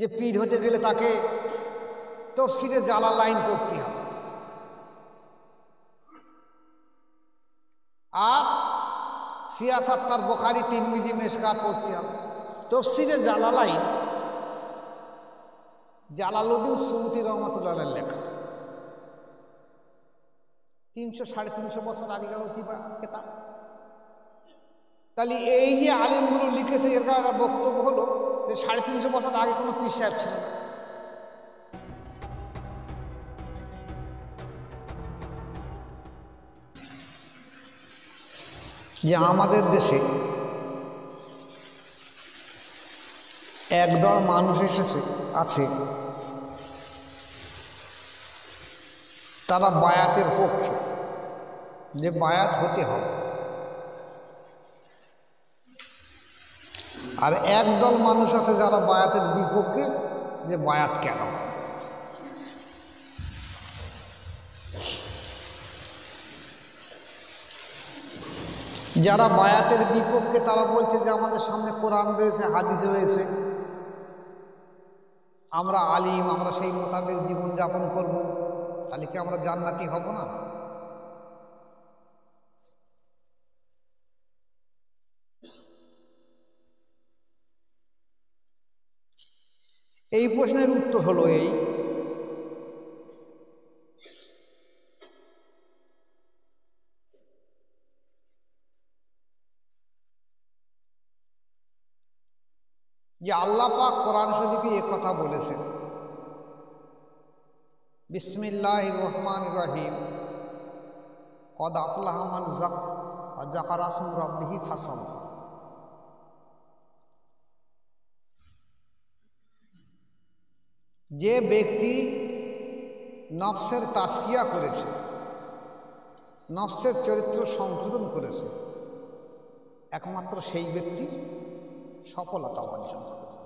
যে পীর হতে গেলে তাকে তফসিরে জালালাইন পড়তে হবে, আর সিয়াসাত তার বুখারী তিরমিজি মেশকাত পড়তে হবে। তফসিরে জালালাইন জালালউদ্দিন সুয়ুতী রহমাতুল্লাহ আলাইহির লেখা, 300-350 বছর আগেকার কিতাব। তাহলে এই যে আলিমগুলো লিখেছে, এর কারণে বক্তব্য হলো যে 350 বছর আগে কোনো পীর সাহেব ছিল না। যে আমাদের দেশে একদল মানুষ আছে তারা বায়াতের পক্ষে, যে বায়াত হতে হবে, আর একদল মানুষ আছে যারা বায়াতের বিপক্ষে, যে বায়াত কেন। যারা বায়াতের বিপক্ষে তারা বলছে যে আমাদের সামনে কোরআন রয়েছে, হাদিস রয়েছে, আমরা আলিম, আমরা সেই মোতাবেক জীবনযাপন করব, তাহলে কি আমরা জান্নাতি হব না? এই প্রশ্নের উত্তর হলো এই, যে আল্লাহ পাক কোরআন শরীফে এ কথা বলেছেন, বিসমিল্লাহির রহমানির রহিম, কদ আফলাহা মান যাকারা ইসমা রাব্বিহি ফাসাল্লা। যে ব্যক্তি নফসের তাজকিয়া করেছে, নফসের চরিত্র সংশোধন করেছে, একমাত্র সেই ব্যক্তি সফলতা অর্জন করেছে।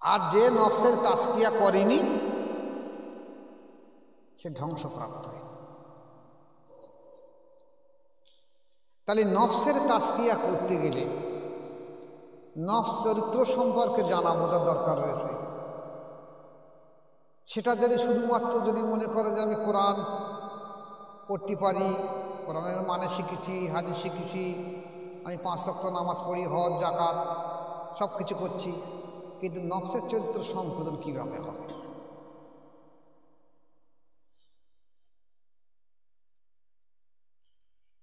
আর যে নফসের তাজকিয়া করেনি সে ধ্বংসপ্রাপ্ত হয়। তাহলে নফসের তাজকিয়া করতে গেলে নফস চরিত্র সম্পর্কে জানা বোঝার দরকার রয়েছে। সেটা যদি শুধুমাত্র যদি মনে করে যে আমি কোরআন পড়তে পারি, কোরআনের মানে শিখেছি, হাদিস শিখেছি, আমি 5 ওয়াক্ত নামাজ পড়ি, হজ যাকাত সব কিছু করছি, কিন্তু নফসের চরিত্র সংশোধন কীভাবে হবে?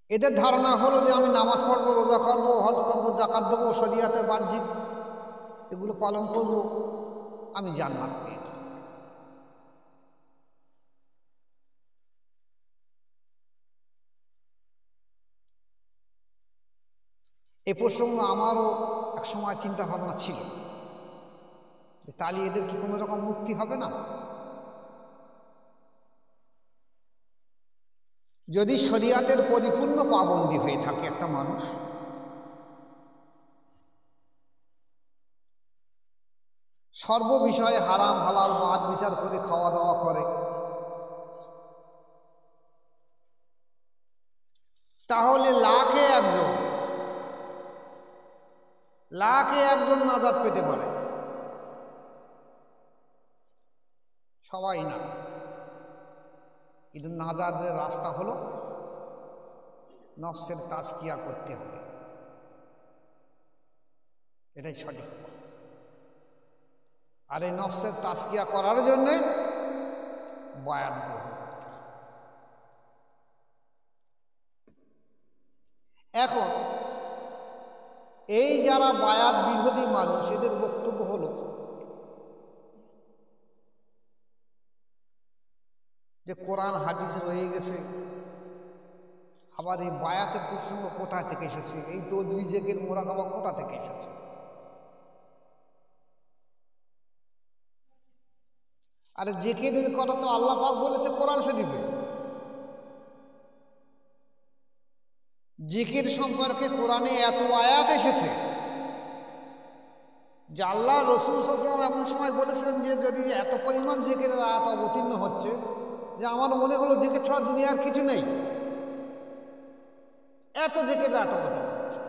এদের ধারণা হলো যে আমি নামাজ পড়বো, রোজা করবো, হজ করবো, যাকাত দেবো, শরিয়াতের বাহ্যিক এগুলো পালন করব, আমি জান্নাত পেয়ে যাব। এ প্রসঙ্গে আমারও এক সময় চিন্তা ভাবনা ছিল যে তাহলে এদের কি কোনো রকম মুক্তি হবে না? যদি শরিয়াতের পরিপূর্ণ পাবন্দী হয়ে থাকে একটা মানুষ, সর্ব বিষয়ে হারাম হালাল বাদ বিচার করে খাওয়া দাওয়া করে, তাহলে লাখে একজন নাজাত পেতে পারে, সবাই না। কিন্তু নাজাতের রাস্তা হলো নফসের তাজকিয়া করতে হবে, এটাই সঠিক। আর এই নফসের তাজকিয়া করার জন্যে বায়াত গ্রহণ করতে হবে। এখন এই যারা বায়াত বিরোধী মানুষ, এদের বক্তব্য হলো যে কোরআন হাদিস রয়ে গেছে, আবার এই বায়াতের প্রসঙ্গ কোথা থেকে এসেছে, এই তসবিহ জিকির মুরাকাবা কোথা থেকে এসেছে? আরে জিকিরের কথা তো আল্লাহ পাক বলেছে কোরআন শরীফে। জিকির সম্পর্কে কোরআনে এত আয়াত এসেছে যে আল্লাহ রসুল সাল্লাল্লাহু আলাইহি ওয়াসাল্লাম এমন সময় বলেছিলেন যে যদি এত পরিমাণ জিকিরের আয়াত অবতীর্ণ হচ্ছে যে আমার মনে হলো জিকির ছাড়া দুনিয়ার কিছু নেই, এত জিকিরের আয়াত অবতীর্ণ হচ্ছে।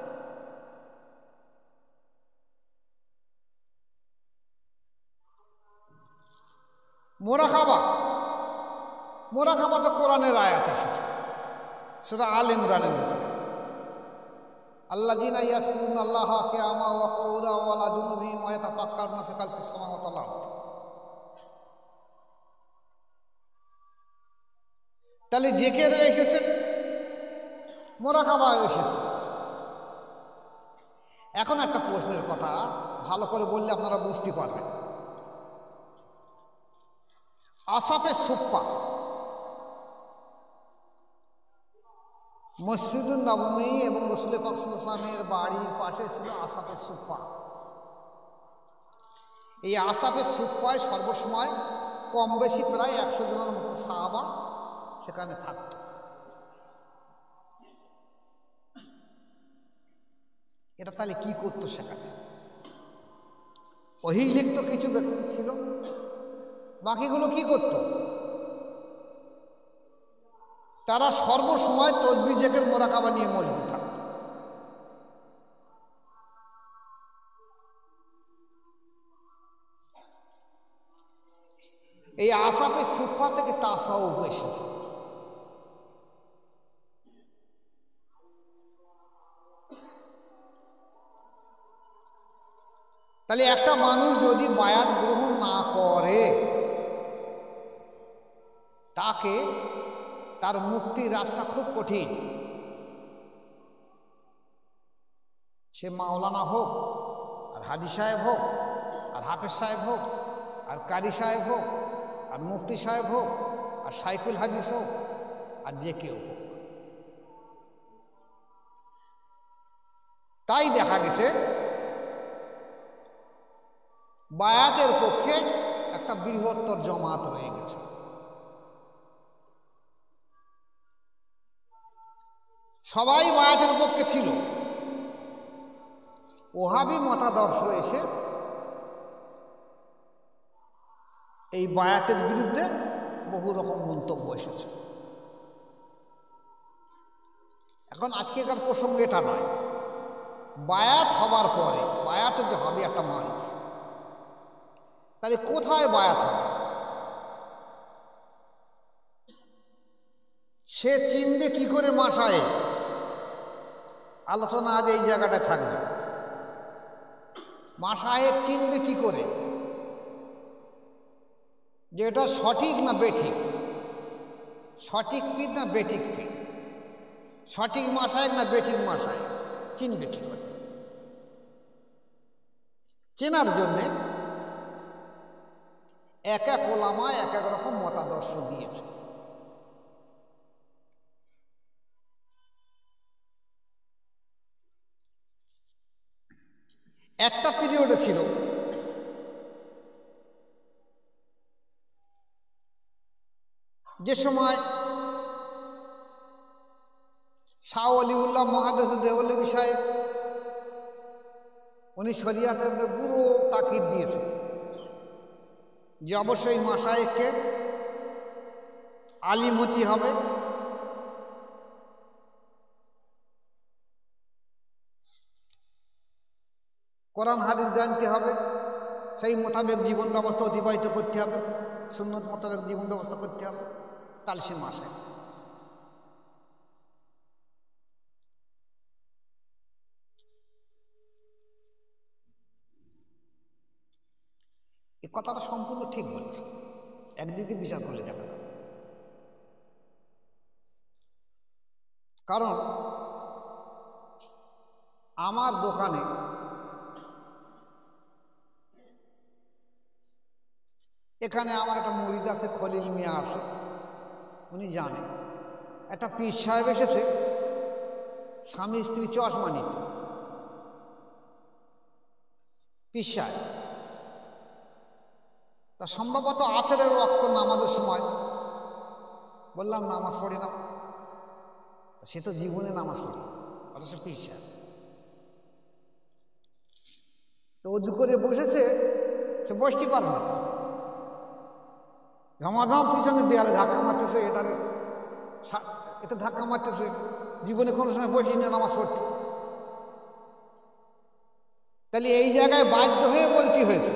মোরাকাবা, মোরাকাবা তো কোরআনের আয়াত এসেছে, সেটা আল ইমরানের ভিতরে। আল্লাযীনা ইয়াযকুরুনা আল্লাহা কিয়ামান ওয়া কুউদান ওয়া আলা জুনুবিহিম ওয়া ইয়াতাফাক্কারুনা ফি খালকিস সামাওয়াতি ওয়াল আরদ। তাহলে জিকিরও এসেছে, মোরাকাবাও এসেছে। এখন একটা প্রশ্নের কথা ভালো করে বললে আপনারা বুঝতে পারবেন। আসাফে সুফফা, মসজিদুন নববী এবং রাসূল পাক সাল্লাল্লাহু আলাইহি ওয়াসাল্লামের বাড়ির পাশে ছিল আসাফে সুফফা। এই আসাফে সুফফায় সর্বসময় কম বেশি প্রায় 100 জনের মতো সাহাবা সেখানে থাকত। এটা তাহলে কি করতো সেখানে? ওহী লিখত কিছু ব্যক্তি ছিল, বাকিগুলো কি করত? তারা সর্বসময় তাসবিহ জিকির মোরাকাবা নিয়ে মশগুল থাকত। এই আসাফে সুফফা থেকে তাসাউফ এসেছে। তাহলে একটা মানুষ যদি বায়াত গ্রহণ না করে, তাকে তার মুক্তির রাস্তা খুব কঠিন। সে মাওলানা হোক, আর হাজি সাহেব হোক, আর হাফেজ সাহেব হোক, আর কারি সাহেব হোক, আর মুফতি সাহেব হোক, আর শাইখুল হাদিস হোক, আর যে কেউ হোক। তাই দেখা গেছে বায়াতের পক্ষে একটা বৃহত্তর জমাত রয়ে গেছে। সবাই বায়াতের পক্ষে ছিল। ওহাবি মতাদর্শ এসে এই বায়াতের বিরুদ্ধে বহু রকম মন্তব্য এসেছে। এখন আজকেকার প্রসঙ্গ এটা নয়। বায়াত হবার পরে, বায়াতে যে হবে একটা মানুষ, তাহলে কোথায় বায়াত হবে? সে চিনবে কি করে? মাসায়ে আলোচনা আজ এই জায়গাটায় থাকবে। মাসায়ে চিনবে কি করে যে এটা সঠিক না বেঠিক, সঠিক পীর না বেঠিক পীর, সঠিক মাসায়েক না বেঠিক মাসায়েক? চিনবে কি করে? চেনার জন্যে এক এক ওলামা এক এক রকম মতাদর্শ দিয়েছে। একটা পিরিয়ডে ছিল যে সময় শাহ ওলিউল্লাহ মুহাদ্দিস দেওবন্দি সাহেব উনি শরিয়াতের পুরো তাকিদ দিয়েছে যে অবশ্যই মাশায়েখকে আলিম হতে হবে, কোরআন হাদিস জানতে হবে, সেই মোতাবেক জীবন ব্যবস্থা অতিবাহিত করতে হবে, সুন্নত মোতাবেক জীবন ব্যবস্থা করতে হবে, তাহলে সে মাশায়েখ। এই কথাটা সম্পূর্ণ ঠিক বলছে, একদিকে বিচার করলে দেখা যাবে। কারণ আমার দোকানে এখানে আমার একটা মুরিদ আছে, খলিল মিয়া আছে, উনি জানে একটা পীর সাহেব এসেছে, স্বামী স্ত্রী চশমা নিত, পীর সাহেব। তা সম্ভবত আসরের ওয়াক্ত নামাজের সময় বললাম নামাজ পড়ি না, তা সে তো জীবনে নামাজ পড়ে, অথচ পীর সাহেব। তো উজু করে বসেছে, সে বসতে পারে না, তো ঝমাঝম পিছনে দেয়ালে ধাক্কা মারতেছে, এতে ধাক্কা মারতেছে, জীবনে কোনো সময় বসি না নামাজ পড়তে। তাহলে এই জায়গায় বাধ্য হয়ে বলতে হয়েছে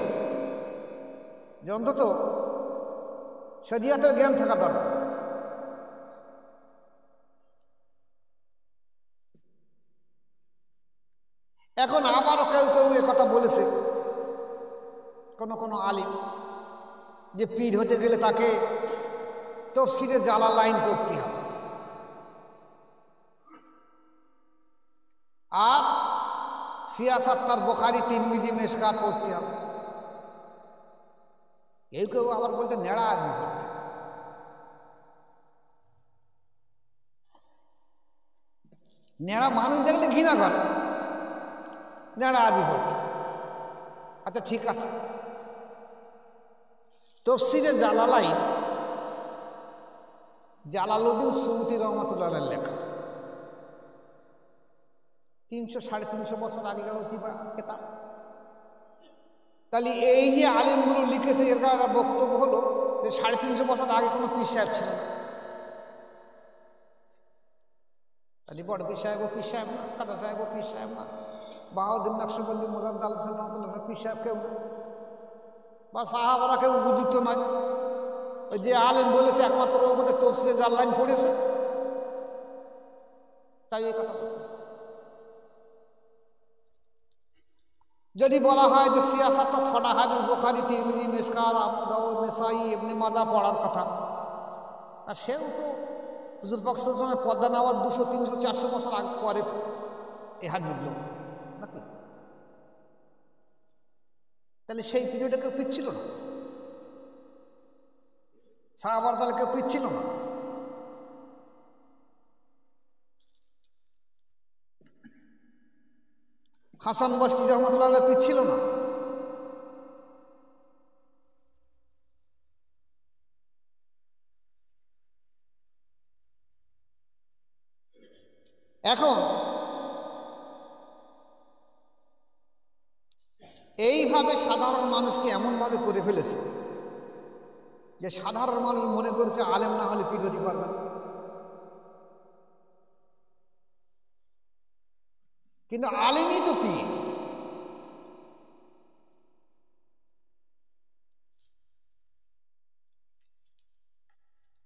যে অন্তত শরিয়াতের জ্ঞান থাকা দরকার। এখন আবারও কেউ কেউ কথা বলেছে, কোনো আলিম, যে পীর হতে গেলে তাকে তফসিরে জালালাইন পড়তে হবে, আর সিয়াসাত তার বুখারী তিরমিজি মিশকাত পড়তে হবে। কেউ আবার বলতে নেড়া আদমি পড়তে, নেড়া মানুষ দেখলে ঘৃণা করে, নেড়া আদমি পড়তে। আচ্ছা ঠিক আছে, তফসিরে জালালাইন জালালউদ্দিন সুয়ুতী রহমাতুল্লাহ লেখা, 300-350 বছর আগেকার কেতাব। তাহলে এই যে আলিমগুলো লিখেছে, এর বক্তব্য হলো যে 350 বছর আগে কোনো পীর সাহেব ছিল না। তাহলে বড় পীর সাহেব ও পীর সাহেব না, কাদা সাহেব ও পীর সাহেব না, বাহাউদ্দিন নকশবন্দি, মুজাদ্দেদ আল হোসেন রহমাতুল্লাহ পীর সাহেব কেউ না, বা সাহাবারা কেউ উপযুক্ত নয়। ওই যে আলেম বলেছে একমাত্র ওর মধ্যে তফসিরে জালালাইন পড়েছে, তাই এই কথা বলতেছে। যদি বলা হয় যে সিয়াসাতটা 6টা হাদিস বুখারী তিরমিজি মিশকাত আবু দাউদ নাসাই ইবনে মাজাহ পড়ার কথা, আর সেও তো হুজুর পাক সাল্লাল্লাহু আলাইহি ওয়াসাল্লামের পর্দা নেওয়ার 200, 300, 400 বছর আগে পরে এই হাদিসগুলো নাকি? তাহলে সেই পিরিয়ডে কেউ পিচ্ছিল না, সাহাবারা তাহলে কেউ পিচ্ছিল না। হাসান বসরি রহমাতুল্লাহ আলাইহি পিচ্ছিল না। এখন এইভাবে সাধারণ মানুষকে এমনভাবে করে ফেলেছে যে সাধারণ মানুষ মনে করেছে আলেম না হলে পীর হতে পারবে না। কিন্তু আলেমই তো পীর।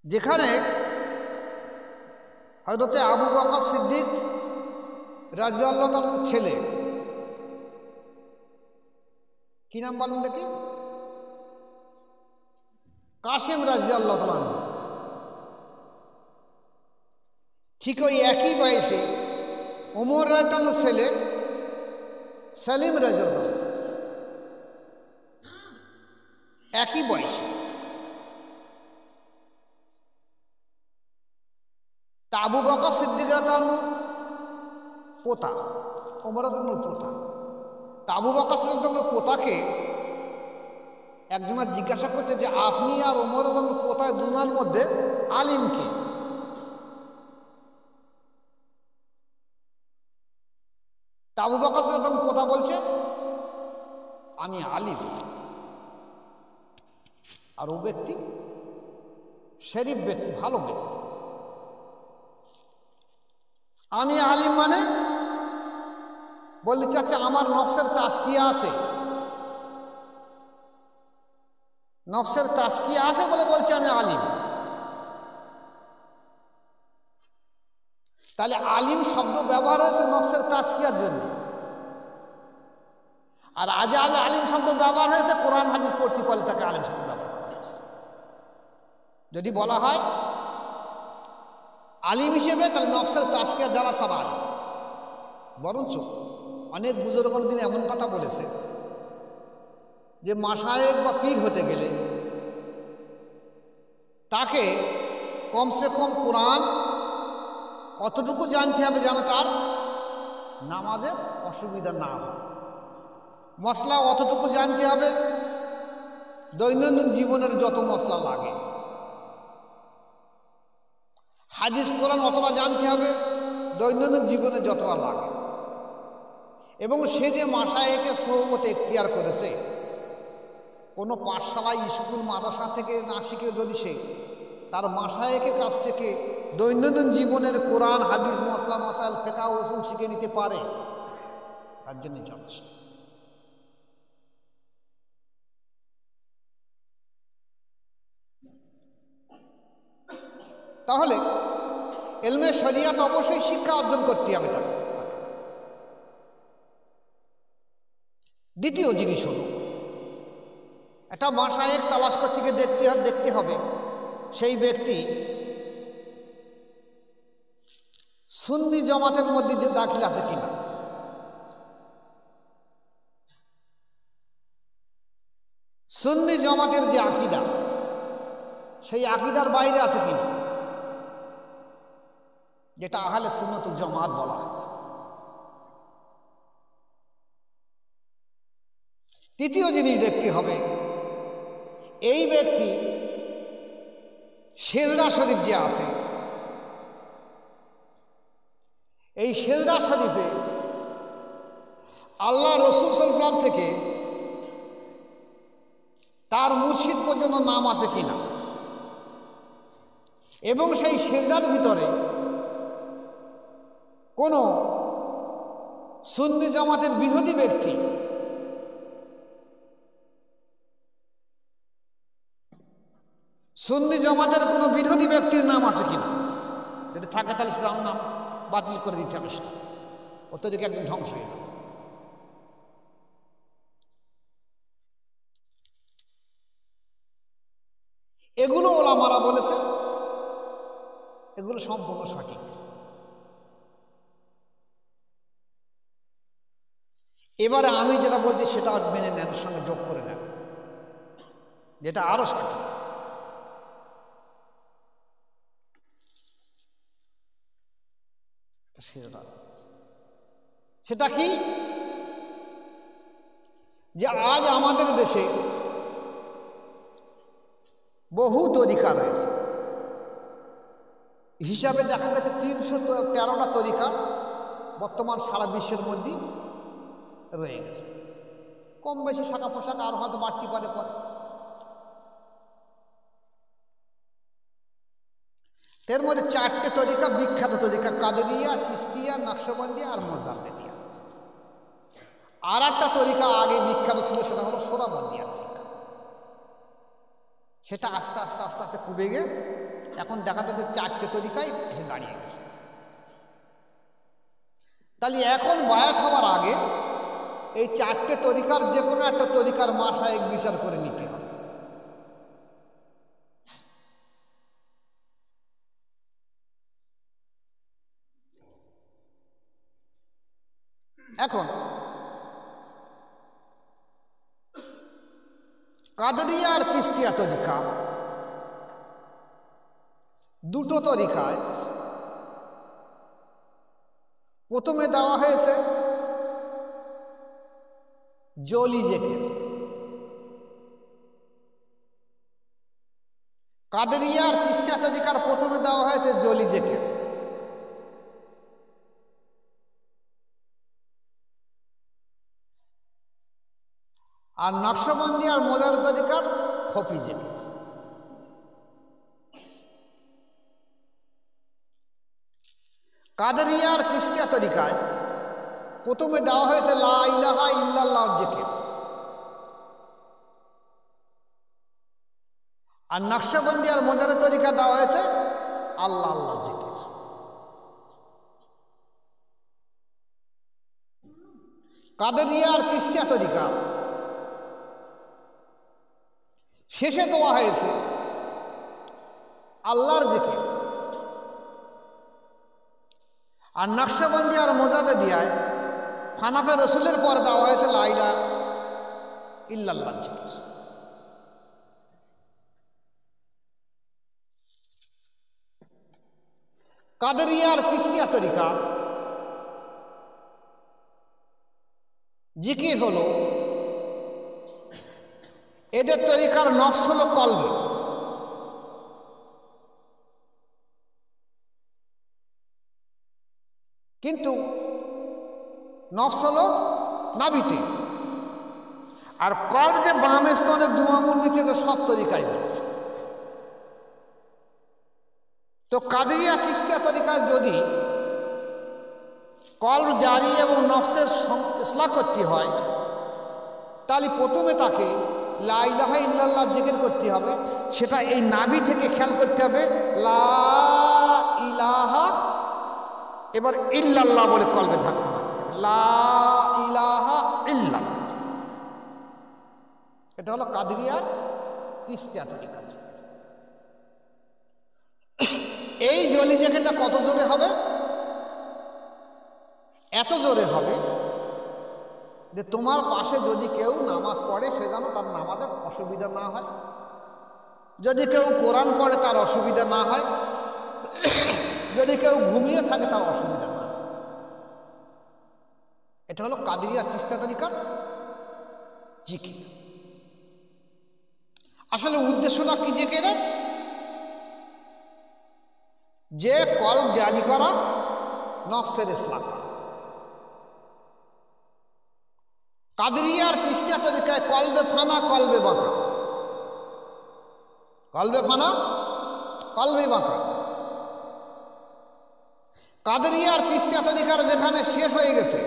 যেখানে হযরতে আবু বকর সিদ্দিক রাদিয়াল্লাহু তাআলার ছেলে, কি নাম বলেন নাকি, কাসেম রাদিয়াল্লাহু তাআলা, ঠিক ওই একই বয়সে ওমর রাদিয়াল্লাহু ছেলে সেলিম রাদিয়াল্লাহু, একই বয়সে। তা আবু বকর সিদ্দিক রাদিয়াল্লাহু পোতা, ওমর রাদিয়াল্লাহু পোতা। তা আবু বকর সিদ্দিক পোতাকে একজনের জিজ্ঞাসা করছে যে আপনি আর ওমর রাদিয়াল্লাহু পোতা দুজনের মধ্যে আলিম কে? তা আবু বকর সিদ্দিক পোতা বলছে আমি আলিম, আর ও ব্যক্তি শরীফ ব্যক্তি, ভালো ব্যক্তি। আমি আলিম মানে বললি চাচা আমার নফসের তাজকিয়া আছে, নফসের তাজকিয়া আছে বলে বলছে আমি আলিম। তাহলে আলিম শব্দ ব্যবহার হয়েছে নফসের তাজকিয়ার জন্য, আর আজ আলিম শব্দ ব্যবহার হয়েছে কোরআন হাদিস পড়তে পারলে তাকে আলিম শব্দ ব্যবহার করা হয়েছে। যদি বলা হয় আলিম হিসেবে, তাহলে নফসের তাজকিয়া যারা সারা আলিম। বরঞ্চ অনেক বুজুর্গগণ দিন এমন কথা বলেছে যে মাশায়েখ বা পীর হতে গেলে তাকে কমসে কম কোরআন অতটুকু জানতে হবে যেন তার নামাজে অসুবিধা না হয়, মশলা অতটুকু জানতে হবে, দৈনন্দিন জীবনের যত মশলা লাগে, হাদিস কোরআন অতটা জানতে হবে, দৈনন্দিন জীবনে যতটা লাগে। এবং সে যে মাশায়েখের সোহবতে এখতিয়ার করেছে, কোনো পাঠশালা স্কুল মাদ্রাসা থেকে না শিখে যদি সে তার মাশায়েখের কাছ থেকে দৈনন্দিন জীবনের কোরআন হাদিস মশলা মাসাইল ফিকহ উসুল শিখে নিতে পারে, তার জন্য যথেষ্ট। তাহলে ইলমে শরিয়াত অবশ্যই শিক্ষা অর্জন করতে হবে তাকে। দ্বিতীয় জিনিস হলো, একটা মাশায়েখ তালাশ করতে গিয়ে দেখতে হবে সেই ব্যক্তি সুন্নি জামাতের মধ্যে যে দাখিল আছে কিনা। সুন্নি জামাতের যে আকীদা, সেই আকীদার বাইরে আছে কিনা, যেটা আহলে সুন্নাতুল জামাত বলা হয়েছে। তৃতীয় জিনিস দেখতে হবে, এই ব্যক্তি সেজদা শরীফ যে আছে, এই সেজদা শরীফে আল্লাহ রসূল সাল্লাল্লাহু আলাইহি ওয়াসাল্লাম থেকে তার মুর্শিদ পর্যন্ত নাম আছে কিনা, এবং সেই সেজদার ভিতরে কোনো সুন্নি জামাতের বিরোধী ব্যক্তি সুন্নি জামাতের কোনো বিরোধী ব্যক্তির নাম আছে কিনা। যদি থাকে তাহলে তার নাম বাতিল করে দিতে হবে, সেটা অত্যধিক একদিন ধ্বংস হয়ে যাবে। এগুলো ওলামারা বলেছে, এগুলো সম্পূর্ণ সঠিক। এবারে আমি যেটা বলছি সেটা মেনে নেন, সঙ্গে যোগ করে নেন, যেটা আরো সঠিক। সেটা কি, যে আজ আমাদের দেশে বহু তরিকা রয়েছে, হিসাবে দেখা গেছে 313টা তরিকা বর্তমান সারা বিশ্বের মধ্যে রয়ে গেছে। কম বেশি শাখা পোশাক আরো হয়তো বাড়তে পারে পরে। এর মধ্যে 4টে তরিকা বিখ্যাত তরিকা, কাদেরিয়া, চিশতিয়া, নকশবন্দি আর মোজাম্মেদিয়া। আর একটা তরিকা আগে বিখ্যাত ছিল, সেটা হলো সোহরাবন্দিয়া তরিকা। সেটা আস্তে আস্তে আস্তে আস্তে কমে গিয়ে এখন দেখা যাচ্ছে 4টে তরিকায় এসে দাঁড়িয়ে গেছে। তাহলে এখন বায়াত হওয়ার আগে এই 4টে তরিকার যে কোনো একটা তরিকার মাশায়েখ বিচার করে নিতে হবে। এখন কাদেরিয়া আর চিশতিয়া তরিকা, দুটো তরিকায় প্রথমে দেওয়া হয়েছে জলি জেকের। কাদেরিয়া আর চিশতিয়া তরিকার প্রথমে দেওয়া হয়েছে জলি জেকের, আর নকশবন্দি আর মোজার তরিকার খফি জেকের। কাদেরিয়া আর চিশতিয়া তরিকায় প্রথমে দেওয়া হয়েছে লা ইলাহা ইল্লাল্লাহ জিকির, আর নকশবন্দি আর মোজারের তরিকা দেওয়া হয়েছে আল্লাহ আল্লাহ জিকির। কাদেরিয়া আর চিশতিয়া তরিকা শেষে দেওয়া হয়েছে আল্লাহর জিকির, আর নকশবন্দি আর মোজাদে দিয়ায় ফানাফে রসুলের পর দেওয়া হয়েছে লা ইলাহা ইল্লাল্লাহ জিকির। কাদেরিয়া আর চিশতিয়া তরিকা জিকির হলো, এদের তরিকার নফস হলো কলবে, কিন্তু নফস হলো নাভিতে, আর কল যে বামে স্তনে 2 আঙুল নিচে, সব তরিকায় বলছে। তো কাদেরিয়া চিশতিয়া তরিকায় যদি কলব জারি এবং নফসের ইসলাহ করতে হয়, তাহলে প্রথমে তাকে লা ইলাহা ইল্লাল্লাহ জিকির করতে হবে, সেটা এই নাভি থেকে খেয়াল করতে হবে লা ইলাহা, এবার ইল্লাল্লাহ বলে কলবে থাকতে হবে, লা ইলাহা ইল্লাল্লাহ। এটা হলো কাদেরিয়ার তিস্তিয়া তরিকা। এই জলি জ্যাকেটটা কত জোরে হবে? এত জোরে হবে যে তোমার পাশে যদি কেউ নামাজ পড়ে সে যেন তার নামাজের অসুবিধা না হয়, যদি কেউ কোরআন পড়ে তার অসুবিধা না হয়, যদি কেউ ঘুমিয়ে থাকে তার অসুবিধা না হয়। এটা হলো কাদেরিয়া তিস্তিয়া তরিকার জিকির। আসলে উদ্দেশ্যটা কি জিকিরের? যে কলব জারি করা, নফসের ইসলাম। কাদেরিয়ার তিস্তিয়া তরিকায় কলবে ফানা কলবে বাঁকা, কলবে ফানা কলবে বাঁকা। কাদেরিয়ার তিস্তিয়া তরিকার যেখানে শেষ হয়ে গেছে,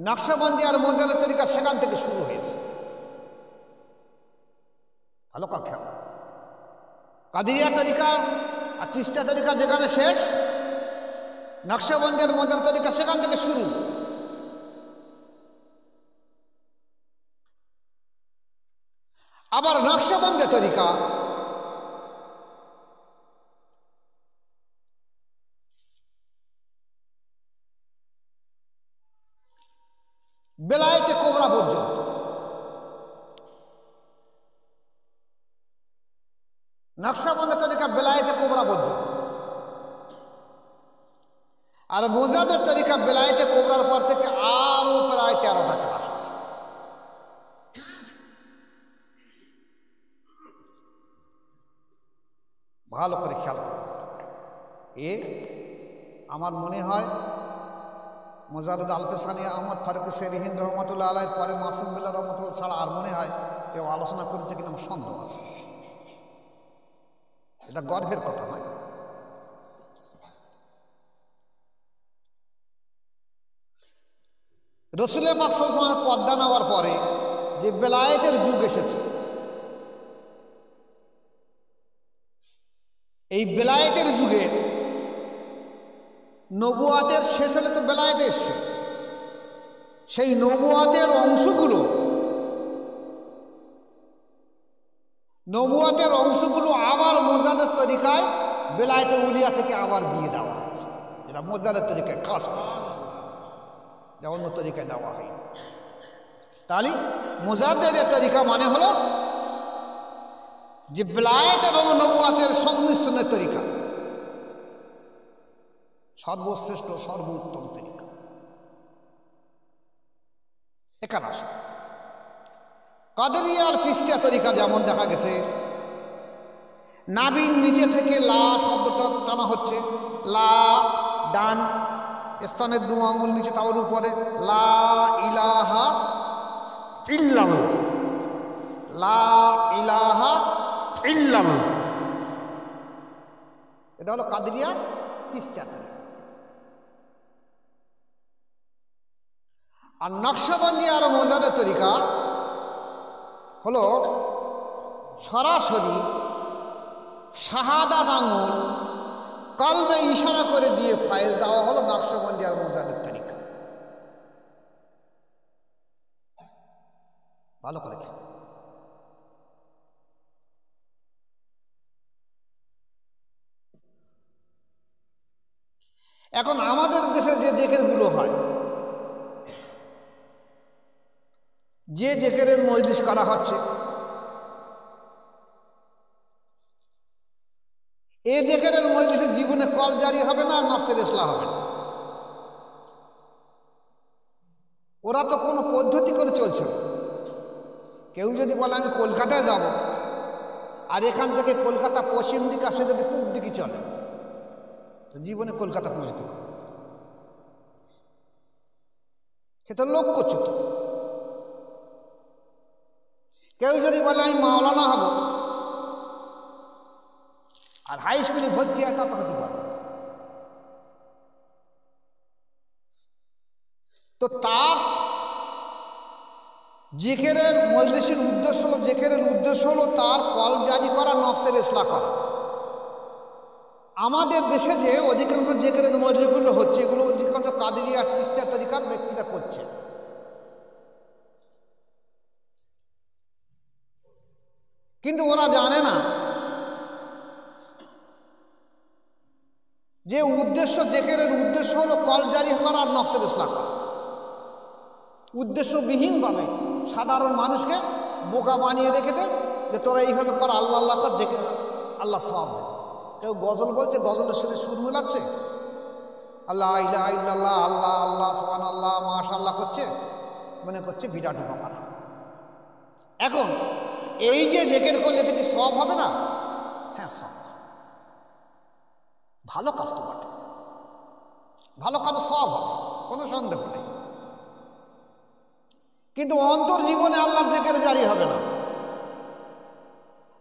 নকশবন্দি আর মোজানের তরিকা সেখান থেকে শুরু হয়েছে। ভালো করে খেয়াল। কাদেরিয়া তরিকা আর তিস্তিয়া তরিকা যেখানে শেষ, নকশবন্দি আর মোজানের তরিকা সেখান থেকে শুরু। আবার নকশবন্দি তরিকা বেলায়েতে কোবরা পর্যন্ত, নকশবন্দি তরিকা বেলায়েতে কোবরা পর্যন্ত, আর মোজাদের তরিকা বেলায়েতে কোবরার পর থেকে আরো প্রায় 13টা ক্লাস আছে। ভালো করে খেয়াল করো। আমার মনে হয় মোজারদ আলপেসানি আহমদ ফারুক সেরিহিন রহমতুল্লাহ আলাইয়ের পরে মাসুম বিল্লাহ রহমতুল্লাহ ছাড়া আর মনে হয় কেউ আলোচনা করেছে কিনা আমার সন্দেহ আছে। এটা গর্বের কথা নয়। রসুলের পাক সাল্লাল্লাহু আলাইহি ওয়াসাল্লামের পর্দা নেওয়ার পরে যে বেলায়েতের যুগ এসেছে, এই বেলায়েতের যুগে নবুয়াতের শেষ হলে তো বেলায়েত এসছে, সেই নবুয়াতের অংশগুলো আবার মোজাদের তরিকায় বেলায়েতে উলিয়া থেকে আবার দিয়ে দেওয়া হয়েছে। এটা মোজাদের তরিকায় কাজ করে, যা অন্য তরিকায় দেওয়া হয়। তাহলে মোজাদ্দেদের তরিকা মানে হলো যে বেলায়েত এবং নবুয়াতের সংমিশ্রণের তরিকা, সর্বশ্রেষ্ঠ সর্বোত্তম তরিকা। এখানে আসে কাদেরিয়া আর তিস্তিয়া তরিকা যেমন দেখা গেছে, নাভির নিচে থেকে লা শব্দটা টানা হচ্ছে, লা ডান স্থানের 2 আঙুল নিচে, তার উপরে লা ইলাহা ইল্লাল্লাহ, লা ইলাহা ইল্লাল্লাহ। এটা হলো কাদেরিয়া তিস্তিয়া তরিকা। আর নকশবন্দি আর মোজাদের তরিকা হলো সরাসরি শাহাদাত আঙুল কলবে ইশারা করে দিয়ে ফায়েজ দেওয়া হলো নকশবন্দি আর মোজাদের তরিকা। ভালো করে খেয়াল। এখন আমাদের দেশে যে জিকিরগুলো হয়, যে জিকিরের মজলিস করা হচ্ছে, এই জিকিরের মজলিসে জীবনে কল জারি হবে না, নফসের ইসলাহ হবে না। ওরা তো কোনো পদ্ধতি করে চলছে না। কেউ যদি বলে আমি কলকাতায় যাব, আর এখান থেকে কলকাতা পশ্চিম দিকে আসে যদি পূব দিকে চলে, তো জীবনে কলকাতা পৌঁছতে পারে। সে তো লক্ষ্যচ্যুত। কেউ যদি বলে আমি মাওলানা হব, আর হাই স্কুলে ভর্তি হয়, তত হতে পারে। তো তার জিকিরের মজলিসের উদ্দেশ্য হলো, জিকিরের উদ্দেশ্য হলো তার কলব জারি করা, নফসের ইসলাহ করা। আমাদের দেশে যে অধিকাংশ জিকিরের মজলিসগুলো হচ্ছে, এগুলো অধিকাংশ কাদেরিয়া চিশতিয়া তরিকার ব্যক্তিরা করছে। কিন্তু ওরা জানে না যে উদ্দেশ্য, জিকিরের উদ্দেশ্য হলো কলব জারি করা আর নফসের ইসলাহ করা। উদ্দেশ্যবিহীনভাবে সাধারণ মানুষকে বোকা বানিয়ে রেখে দেয় যে তোরা এইভাবে কর, আল্লাহ আল্লাহ কর, যে আল্লাহ সওয়াব দেয়। কেউ গজল বলছে, গজলের সাথে সুর মেলাচ্ছে, আল্লাহ ইলাহা ইল্লাল্লাহ, আল্লাহ আল্লাহ সুবহানাল্লাহ মাশাআল্লাহ করছে, মনে করছে বিরাট উপকার। এখন এই যে জিকির করলে এতে কি সওয়াব হবে না? হ্যাঁ, সওয়াব, ভালো কাজ তো বটে, ভালো কাজ সওয়াব হবে, কোনো সন্দেহ নেই। কিন্তু অন্তর জীবনে আল্লাহর জিকির জারি হবে না,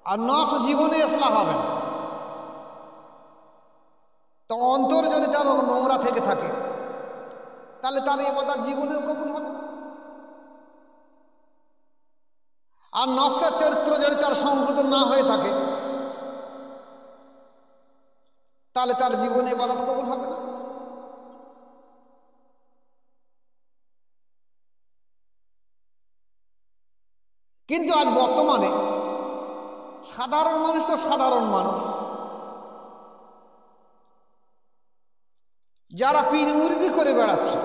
আর নফস জীবনে ইসলাহ হবে না। তো অন্তর যদি তার নোংরা থেকে থাকে, তাহলে তার ইবাদত জীবনেও কবুল হবে না। আর নফসের চরিত্র যদি তার সংশোধন না হয়ে থাকে, তাহলে তার জীবনে ইবাদত কবুল হবে না। কিন্তু আজ বর্তমানে সাধারণ মানুষ তো সাধারণ মানুষ, যারা পীর মুরিদি করে বেড়াচ্ছে,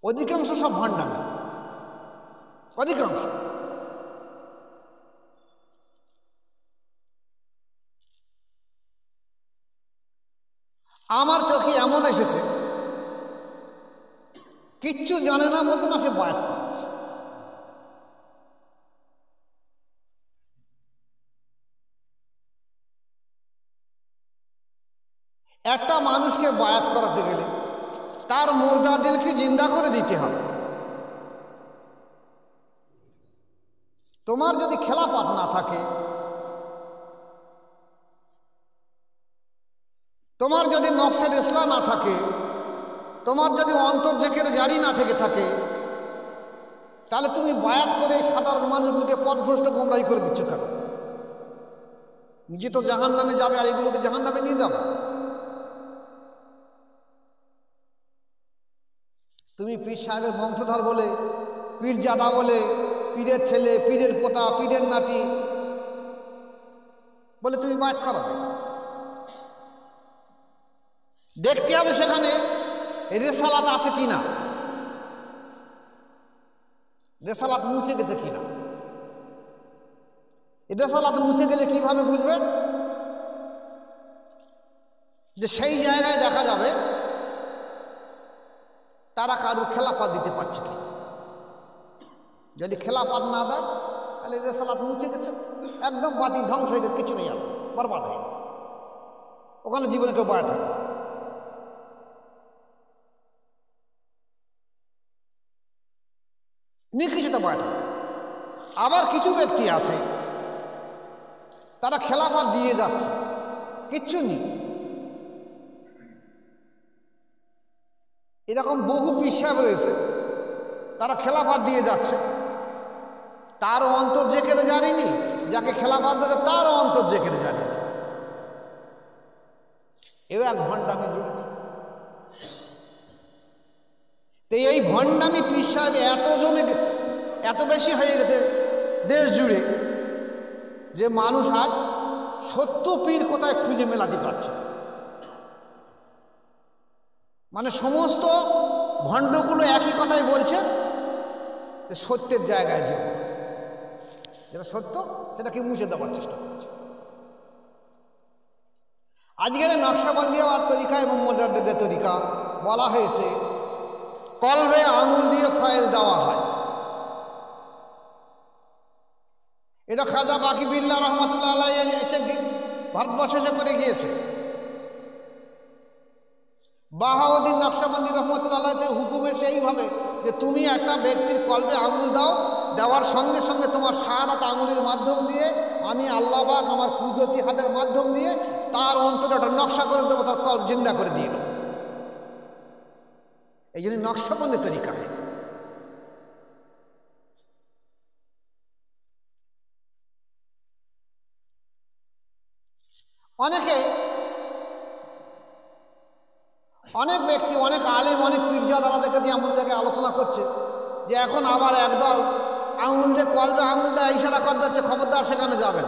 অধিকাংশ সব ভণ্ডামি, অধিকাংশ। আমার চোখে এমন এসেছে, কিচ্ছু জানে না মতো না, সে বায়াত করছে। একটা মানুষকে বায়াত করাতে গেলে তার মুর্দা দিলকে জিন্দা করে দিতে হবে। তোমার যদি খেলাফত না থাকে, তোমার যদি নফসের ইসলাহ না থাকে, তোমার যদি অন্তর জিকির জারি না থেকে থাকে, তাহলে তুমি বায়াত করে সাধারণ মানুষগুলোকে পথভ্রষ্ট গোমরাহি করে দিচ্ছ কেন? নিজে তো জাহান্নামে যাবে, আর এগুলোকে জাহান্নামে নিয়ে যাবে। তুমি পীর সাহেবের বংশধর বলে, পীর জাদা বলে, পীরের ছেলে, পীরের পোতা, পীরের নাতি বলে তুমি বায়াত করাবে। দেখতে হবে সেখানে রেসালাত আছে কিনা, রেসালাত মুছে গেছে কিনা। রেসালাত মুছে গেলে কিভাবে বুঝবে? যে সেই জায়গায় দেখা যাবে তারা কারুর খেলাফত দিতে পারছে কি। যদি খেলাফত না দেয়, তাহলে রেসালাত মুছে গেছে, একদম বাতিল, ধ্বংস হয়ে গেছে, কিছু নেই, আর বরবাদ হয়ে গেছে, ওখানে জীবনে কেউ বায়াত হবে। নিকৃষ্টতা বায়াত হবে। আবার কিছু ব্যক্তি আছে, তারা খেলাফত দিয়ে যাচ্ছে, কিচ্ছু নেই। এরকম বহু পীর সাহেব রয়েছে, তারা খেলাফত দিয়ে যাচ্ছে, তারও অন্তর জিকিরে জারি নেই, যাকে খেলাফত দিয়েছে তারও অন্তর জিকিরে জারি নেই। এও এক ভণ্ডামি জুড়েছে। তো এই ভণ্ডামি পীর সাহেব এত বেশি হয়ে গেছে দেশ জুড়ে, যে মানুষ আজ সত্য পীর কোথায় খুঁজে মেলাতে পারছে। মানে সমস্ত ভণ্ডগুলো একই কথাই বলছে, যে সত্যের জায়গায় যে যেটা সত্য সেটাকে মুছে দেওয়ার চেষ্টা করছে। আজকের নকশবন্দিয়ার তরিকা এবং মুজাদ্দিদের তরিকা বলা হয়েছে কলবে আঙুল দিয়ে ফয়েজ দেওয়া হয়। এটা খাজা বাকি বিল্লাহ রহমতুল্লাহ আলাইহি এসে ভারতবর্ষ এসে করে গিয়েছে। বাহাউদ্দিন নকশবন্দি রহমতুল্লাহ আলাইহি হুকুমে সেইভাবে যে তুমি একটা ব্যক্তির কলবে আঙুল দাও, দেওয়ার সঙ্গে সঙ্গে তোমার সারাত আঙুলের মাধ্যম দিয়ে আমি আল্লাহ পাক আমার কুদরতি হাতের মাধ্যম দিয়ে তার অন্তরে একটা নকশা করে দেবো, তার কলব জিন্দা করে দিয়ে দেবো। এই জন্য নকশবন্দি তরিকা হয়েছে। অনেক ব্যক্তি, অনেক আলেম, অনেক পীরজাদারা দেখেছি এমন জায়গায় আলোচনা করছে যে এখন আবার একদল আঙুল দিয়ে কলবে আঙুল দিয়ে ইশারা করে দিচ্ছে, খবরদার সেখানে যাবেন।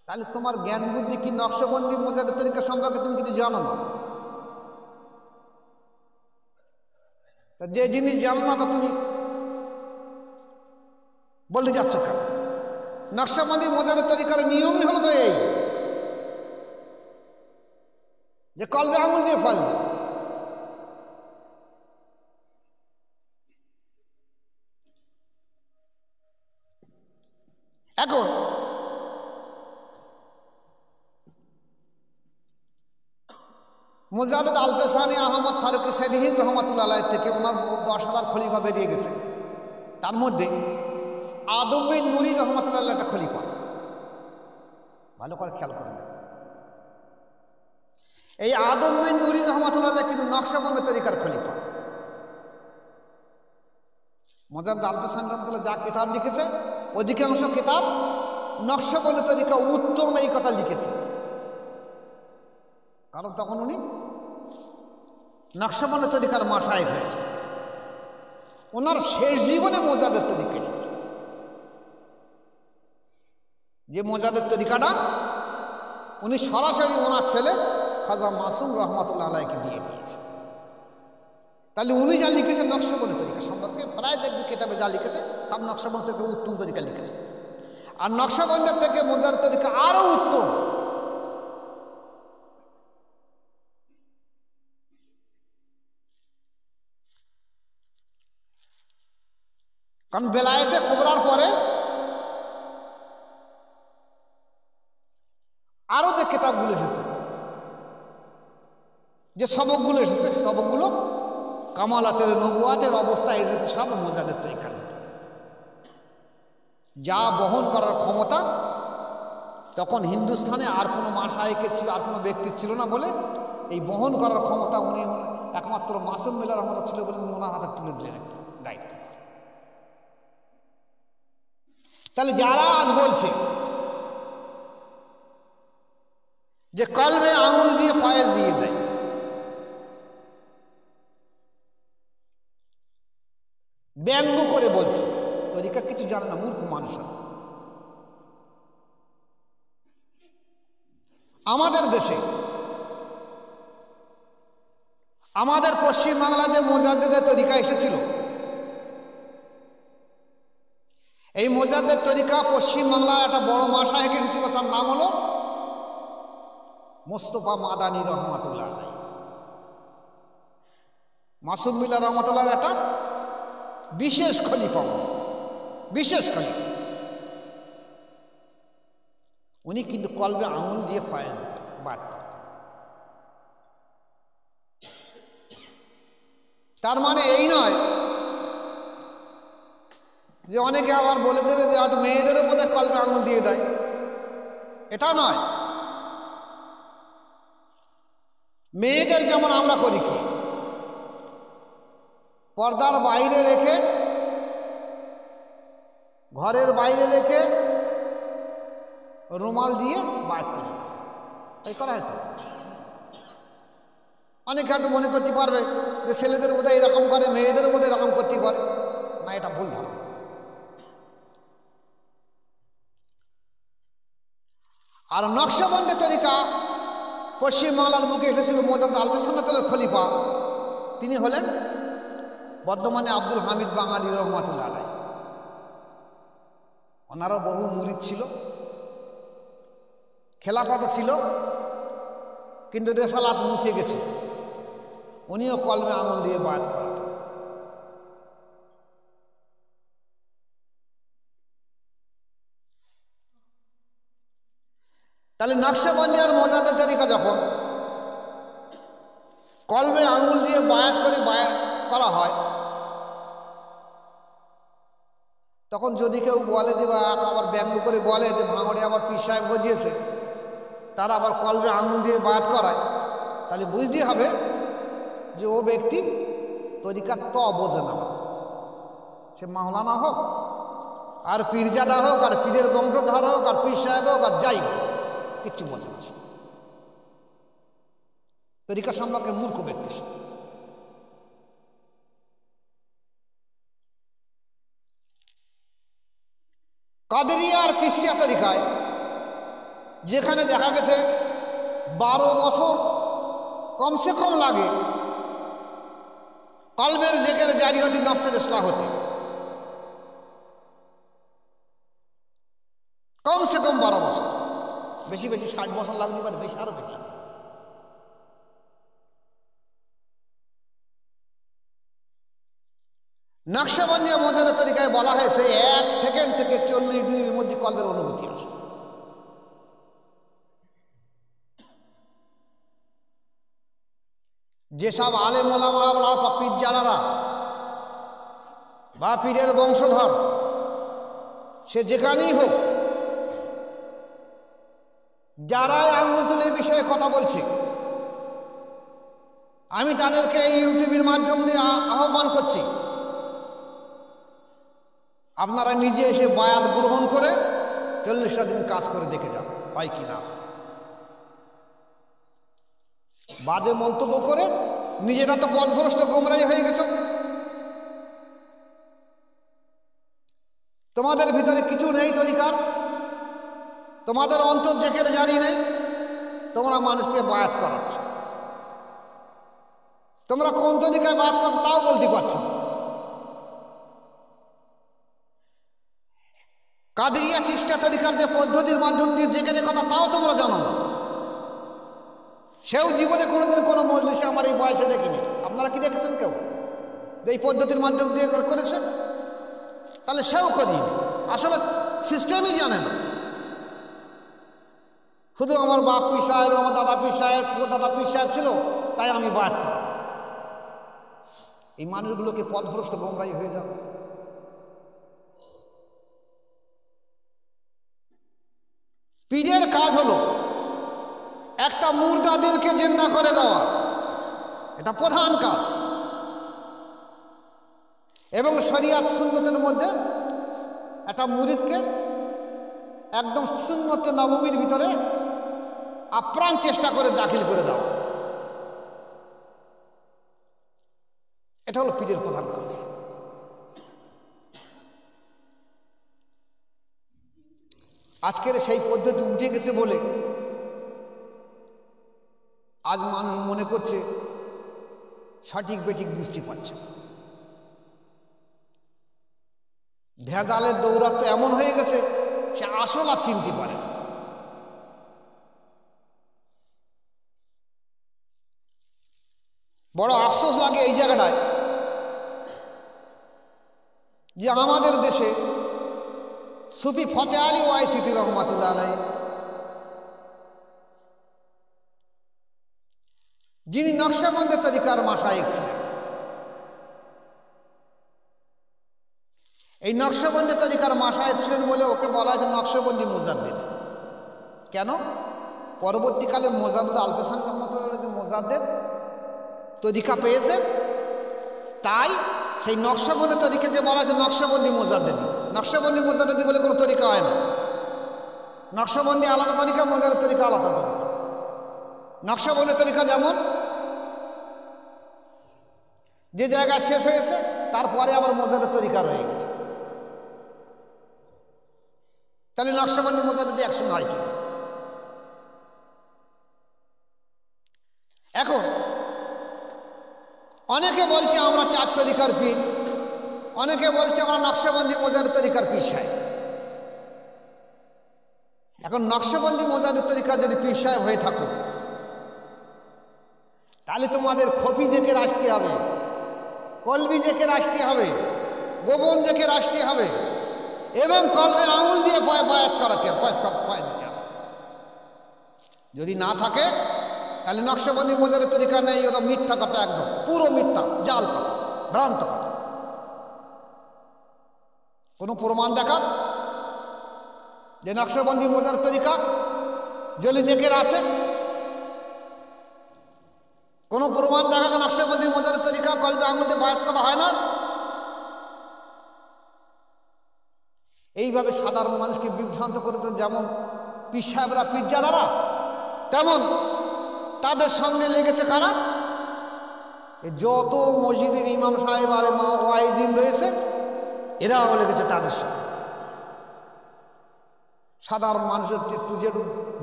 তাহলে তোমার জ্ঞান বুদ্ধি কি নকশবন্দি মোজাদের তরিকা সম্পর্কে তুমি কিছু জানো না? যে জিনিস জানো না তা তুমি বলে যাচ্ছ কেন? নকশবন্দি মোজাদের তরিকার নিয়মই হলো তো এই যে কলবে আঙুল দিয়ে ফল। এখন মুজাদ্দেদ আল-পেশানি আহমদ ফারুকি সাইদিহীন রহমাতুল্লাহ আলাইহি থেকে ওনার 10,000 খলিফা বেরিয়ে গেছে। তার মধ্যে আদম বিন নুরি রহমাতুল্লাহ আলাইহি একটা খলিফা, ভালো করে খেয়াল করেন। এই আদম বিন নুরি রহমাতুল্লাহ আলাইহি কিন্তু নকশবন্দি তরিকার খলিফা। মুজাদ্দেদ আল-পেশানি রহমাতুল্লাহ যা কিতাব লিখেছে অধিকাংশ কিতাব নকশবন্দি তরিকা উত্তম এই কথা লিখেছে, কারণ তখন উনি নকশবন্দি তরিকার মাশায়েখ হয়েছে। ওনার শেষ জীবনে মুজাদ্দেদ তরিকা এসেছে, যে মুজাদ্দেদ তরিকাটা উনি সরাসরি ওনার ছেলে খাজা মাসুম রহমাতুল্লাহ আলাইহিকে দিয়ে দিয়েছে। তাহলে উনি যা লিখেছেন নকশবন্দি তরিকা সম্পর্কে, প্রায় দেখবি কিতাবে যা লিখেছে তার নকশবন্দি থেকে উত্তম তরিকা লিখেছে। আর নকশবন্দের থেকে মুজাদ্দেদ তরিকা আরো উত্তম। কারণ বেলায়েতে কুবরার পরে আরো যে কিতাবগুলো এসেছে, যে সবকগুলো এসেছে, সবকগুলো কামালাতের নবুয়াতের অবস্থা এসেছে সব মুজাদ্দেদ তরিকার ভিতরে। যা বহন করার ক্ষমতা তখন হিন্দুস্থানে আর কোনো মাশায়েখের ছিল, আর কোনো ব্যক্তির ছিল না বলে এই বহন করার ক্ষমতা উনি একমাত্র মাসুম মিল্লাহ রহমাত ছিল বলে উনি ওনার হাতে তুলে দিলেন দায়িত্ব। তাহলে যারা আজ বলছে যে কলবে আঙুল দিয়ে পায়েস দিয়ে দেয়, ব্যঙ্গ করে বলছে, তরিকা কিছু জানে না, মূর্খ মানুষ। আমাদের দেশে, আমাদের পশ্চিমবাংলা যে মুজাদ্দেদের তরিকা এসেছিল, এই মুজাদ্দেদ তরিকা পশ্চিমবাংলার একটা বড় মাশায়েখ এসেছিল, তার নাম হলো মোস্তফা মাদানী রহমাতুল্লাহ আলাইহি। মাসুম মিল্লাহ রহমাতুল্লাহ একটা বিশেষ খলিফা, বিশেষ খলিফা। উনি কিন্তু কলবে আঙুল দিয়ে পায়েস দিতেন, বাদ করতেন। তার মানে এই নয় যে অনেকে আবার বলে দেবে যে হয়তো মেয়েদেরও বোধহয় কলবে আঙুল দিয়ে দেয়, এটা নয়। মেয়েদের যেমন আমরা করি কি, পর্দার বাইরে রেখে, ঘরের বাইরে রেখে রুমাল দিয়ে বাদ করি, এই করা হয়তো। অনেকে হয়তো মনে করতে পারবে যে ছেলেদের মধ্যে এরকম করে, মেয়েদের মধ্যে এরকম করতে পারে না, এটা ভুল ধারণা। আর নকশবন্দি তরিকা পশ্চিমবাংলার বুকে এসেছিল মুজাদ্দেদ আল-পেশানি খলিফা, তিনি হলেন বর্ধমানে আব্দুল হামিদ বাঙালি রহমাতুল্লাহ আলাইহি। ওনারও বহু মুরিদ ছিল, খেলাফত ছিল, কিন্তু রেসালাত মুছে গেছে। উনিও কলমে আঙুল দিয়ে বায়াত করাতেন। তাহলে নকশবন্দি আর মুজাদ্দেদ তরিকা যখন কলমে আঙুল দিয়ে বায়াত করে বায়াত করা হয়, তখন যদি কেউ বলে যে বা আবার ব্যঙ্গ করে বলে যে ভাঙড়ে আবার পীর সাহেব বজিয়েছে, তারা আবার কলবে আঙুল দিয়ে বায়াত করায়, তাহলে বুঝতে হবে যে ও ব্যক্তি তরিকার তো বোঝে না, সে মাওলানা হোক আর পীরজাদা হোক আর পীরের বংশধর হোক আর পীর সাহেব হোক আর যাই হোক, কিচ্ছু বোঝে না। তরিকা সম্পর্কে মূর্খ ব্যক্তি। কাদেরিয়া আর চিশতিয়া তরিকায় যেখানে দেখা গেছে 12 বছর কমসে কম লাগে কলবের জেকের জারি হতে, নফসের ইসলাহ হতে, কমসে কম 12 বছর, বেশি বেশি 60 বছর লাগতে পারে, বেশি আরো বেশি লাগবে। নকশবন্দিয়া মোজানা তরিকায় বলা হয়েছে 1 সেকেন্ড থেকে 40 দিনের মধ্যে কলবের অনুভূতি আসে। যেসব আলেম ওলামা বা পীরজাদারা বা পীরের বংশধর, সে যেখানেই হোক, যারাই আঙুল তুলে বিষয়ে কথা বলছে, আমি তাদেরকে এই ইউটিউবের মাধ্যম দিয়ে আহ্বান করছি, আপনারা নিজে এসে বায়াত গ্রহণ করে 40টা দিন কাজ করে দেখে যান হয় কি না। বাজে মন্তব্য করে নিজেরা তো পথভ্রষ্ট গোমরাই হয়ে গেছ। তোমাদের ভিতরে কিছু নেই তরিকার, তোমাদের অন্তর জেকের জারি নেই, তোমরা মানুষকে বায়াত করাচ্ছ। তোমরা কোন তরিকায় বায়াত করছো তাও বলতে পারছো। কাদেরিয়া চিশতিয়া তরিকার যে পদ্ধতির মাধ্যম দিয়ে জেকের কথা তাও তোমরা জানো না। সেও জীবনে কোনোদিন কোনো মজলিসে আমার এই বয়সে দেখিনি। আপনারা কি দেখেছেন কেউ যে এই পদ্ধতির মাধ্যম দিয়ে করেছে? তাহলে সেও করি আসলে সিস্টেমই জানে না। শুধু আমার বাপ পীর সাহেব, আমার দাদা পীর সাহেব, ও দাদা পীর সাহেব ছিল তাই আমি বায়াত করি। এই মানুষগুলোকে পথভ্রষ্ট গোমরাই হয়ে যাবে। পীরের কাজ হলো একটা মুর্দা দিলকে জিন্দা করে দেওয়া, এটা প্রধান কাজ। এবং শরিয়াত সুন্নতের মধ্যে একটা মুরিদকে একদম সুন্নতে নবমীর ভিতরে আপ্রাণ চেষ্টা করে দাখিল করে দাও, এটা হলো পীরের প্রধান কাজ। আজকের সেই পদ্ধতি উঠে গেছে বলে আজ মানুষ মনে করছে সঠিক বেঠিক বুঝতে পারছে। ভেজালের দৌরাত্ম এমন হয়ে গেছে সে আসল আর চিনতে পারে। বড় আফসোস লাগে এই জায়গাটায় যে আমাদের দেশে সুফি ফতে আলী ওয়াইসিতি রহমাতুল্লাহ আলাইহি, যিনি নকশবন্দি তরিকার মাশায়েখ ছিলেন, এই নকশবন্দি তরিকার মাশায়েখ ছিলেন বলে ওকে বলা হয়েছে নকশবন্দি মুজাদ্দিদ। কেন? পরবর্তীকালে মোজাদ্দেদ আলপেসান রহমাতুল্লাহ যে মোজাদ্দেদ তরিকা পেয়েছে, তাই সেই নকশবন্দি তরিকাকে বলা হয়েছে নকশবন্দি মুজাদ্দেদি। নকশবন্দি মুজাদ্দেদি বলে কোনো তরিকা হয় না। নকশবন্দি আলাদা তরিকা, মোজাদ্দেদ তরিকা আলাদা তরিকা। নকশবন্দি তরিকা যেমন যে জায়গায় শেষ হয়েছে তারপরে আবার মোজাদ্দেদ তরিকা রয়ে গেছে, তাহলে নকশবন্দি মোজাদ্দেদি একসঙ্গে হয় কি? এখন অনেকে বলছে আমরা 4 তরিকার পীর, অনেকে বলছে আমরা নকশবন্দি মোজাদ্দেদ তরিকার পীর সাহেব। এখন নকশবন্দি মোজাদ্দেদ তরিকার যদি পীর সাহেব হয়ে থাকো, তাহলে তোমাদের খফি জেকের আসতে হবে, কলবি জেকের আসতে হবে, গোপন জেকের আসতে হবে, এবং কলবের আঙুল দিয়ে বায়াত করাতে পায়ে দিতে হবে। যদি না থাকে তাহলে নকশবন্দি মোজাদ্দেদ তরিকা নেই, ওটা মিথ্যা কথা, একদম পুরো মিথ্যা, জাল কথা, ভ্রান্ত কথা। কোনো প্রমাণ দেখা যে নকশবন্দি মোজাদ্দেদ তরিকা জলি জেকের আছে? কোনো প্রমাণ দেখা নকশবন্দি মজারের তরিকা কলবে আঙুল দিয়ে বায়াত করা হয় না। এইভাবে সাধারণ মানুষকে বিভ্রান্ত করে তো যেমন পীর সাহেবরা পীরজাদারা, তেমন তাদের সঙ্গে লেগেছে কারা? যত মসজিদের ইমাম সাহেব আর ওয়াইজিন রয়েছে এরাও লেগেছে তাদের সঙ্গে। সাধারণ মানুষের একটু যে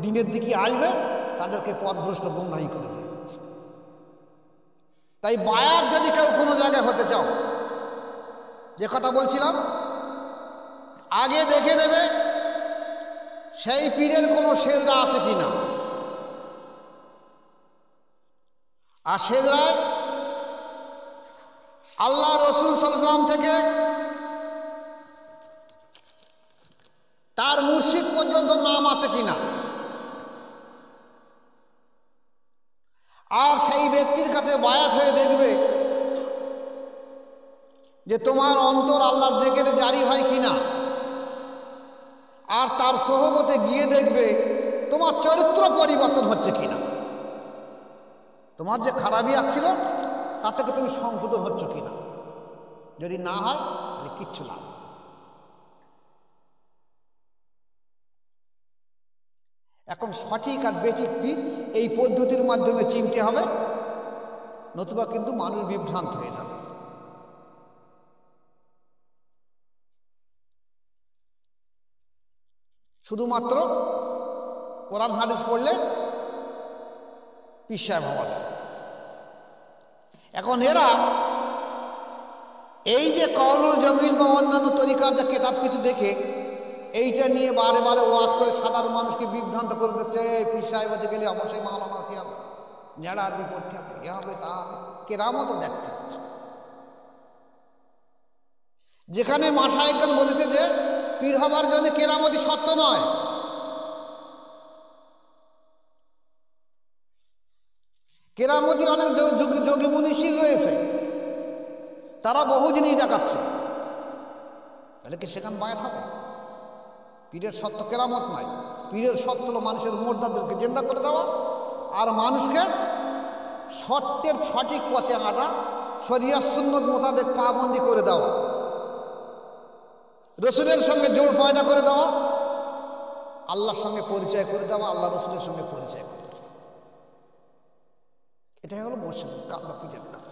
দিনের দিকে আসবে তাদেরকে পথভ্রষ্ট গুমরাহি করে দিয়ে যাচ্ছে। তাই বায়াত যদি কেউ কোনো জায়গায় হতে চাও, যে কথা বলছিলাম, আগে দেখে নেবে সেই পীরের কোনো সেজদা আছে কিনা। আর সেজদায় আল্লাহ রসুল সাল্লাল্লাহু আলাইহি ওয়াসাল্লাম থেকে তার মুর্শিদ পর্যন্ত নাম আছে কিনা। আর সেই ব্যক্তির কাছে বায়াত হয়ে দেখবে যে তোমার অন্তর আল্লাহর জিকিরে জারি হয় কিনা। আর তার সোহবতে গিয়ে দেখবে তোমার চরিত্র পরিবর্তন হচ্ছে কিনা। তোমার যে খারাপিয়াত ছিল তার থেকে তুমি সংশোধন হচ্ছ কিনা। যদি না হয় তাহলে কিচ্ছু লাভ। এখন সঠিক আর বেঠিক পীর এই পদ্ধতির মাধ্যমে চিনতে হবে, নতুবা কিন্তু মানুষ বিভ্রান্ত হয়ে যাবে। শুধুমাত্র কোরআন হাদিস পড়লে পীর সাহেব হওয়া যায়। এখন এরা এই যে কওলুল জামিল বা অন্যান্য তরিকার যে কিতাব কিছু দেখে এইটা নিয়ে বারে বারে ওয়াজ করে সাধারণ মানুষকে বিভ্রান্ত করে দিচ্ছে। পীর সাহেব হতে গেলে অবশ্যই মাওলানা হতে হবে, ঝাড়া আরবি পড়তে হবে, এ হবে তা হবে, কেরামত দেখতে হচ্ছে। যেখানে মাশায়েখগণ বলেছে যে পীর হবার জন্য কেরামতি সত্য নয়। কেরামতি অনেক যোগী মুনীষী রয়েছে, তারা বহু জিনিস দেখাচ্ছে। তাহলে কি সেখানে বায়াত হবে? পীরের সত্য কেরামত নয়। পীরের সত্য হলো মানুষের মুর্দাদেরকে জিন্দা করে দেওয়া আর মানুষকে সত্যের সঠিক পথে আনা, শরিয়াত সুন্নত মোতাবেক পাবন্দি করে দেওয়া, রসুলের সঙ্গে জোড় পয়দা করে দেওয়া, আল্লাহর সঙ্গে পরিচয় করে দেওয়া, আল্লাহ রসুলের সঙ্গে পরিচয় করে দেওয়া। এটাই হলো মুর্শিদ কাবলা পীরের কাজ।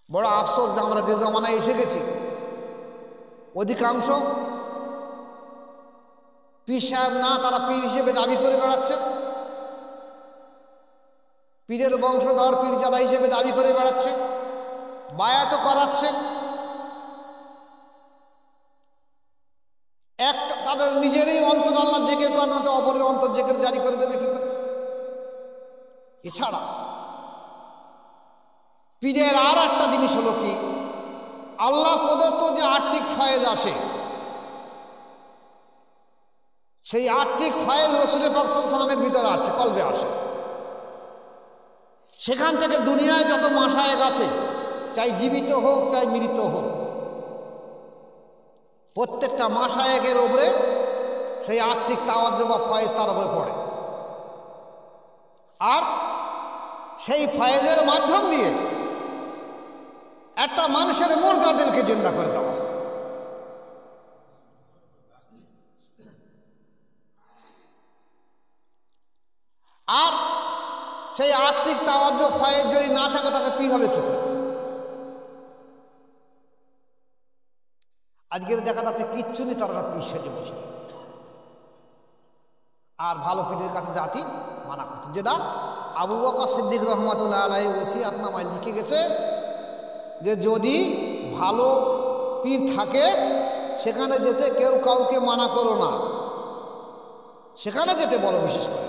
বড় আফসোস যে আমরা যে জমানায় এসে গেছি, অধিকাংশ পীর সাহেব না, তারা পীর হিসেবে দাবি করে বেড়াচ্ছে, পীরের বংশধর পীরজাদা হিসেবে দাবি করে বেড়াচ্ছে, বায়াত করাচ্ছে। তাদের নিজেরই অন্তর আল্লাহ জিকির করে না, তো অপরের অন্তর জিকির জারি করে দেবে কি করে? এছাড়া পীরের আর একটা জিনিস হলো কি, আল্লাহ প্রদত্ত যে আর্থিক ফয়েজ আসে, সেই আর্থিক ফয়েজ রাসূল পাক সাল্লাল্লাহু আলাইহি ওয়াসাল্লামের ভিতরে আসে, কলবে আসে। সেখান থেকে দুনিয়ায় যত মাশায়েখ আছে, চাই জীবিত হোক চাই মৃত হোক, প্রত্যেকটা মাশায়েখের উপরে সেই আর্থিক তাওয়াজ্জু বা ফয়েজ তার উপরে পড়ে। আর সেই ফয়েজের মাধ্যম দিয়ে একটা মানুষের মুর্দাদেরকে জিন্দা করে দেওয়া। আর সেই আর্থিক তাওয়াজ্জু ফয়েজ যদি না থাকে তাকে পীর হবে কি করে? আজকের দেখা যাচ্ছে কিচ্ছু নেই, তারা পীর সেজে বসে রয়েছে। আর ভালো পীরের কাছে জাতি মানা করছে, যেটা আবু বকর সিদ্দিক রহমাতুল্লাহ আলাইহি ওসিয়াতনামায় লিখে গেছে যে যদি ভালো পীর থাকে সেখানে যেতে কেউ কাউকে মানা করো না, সেখানে যেতে বলো বিশেষ করে।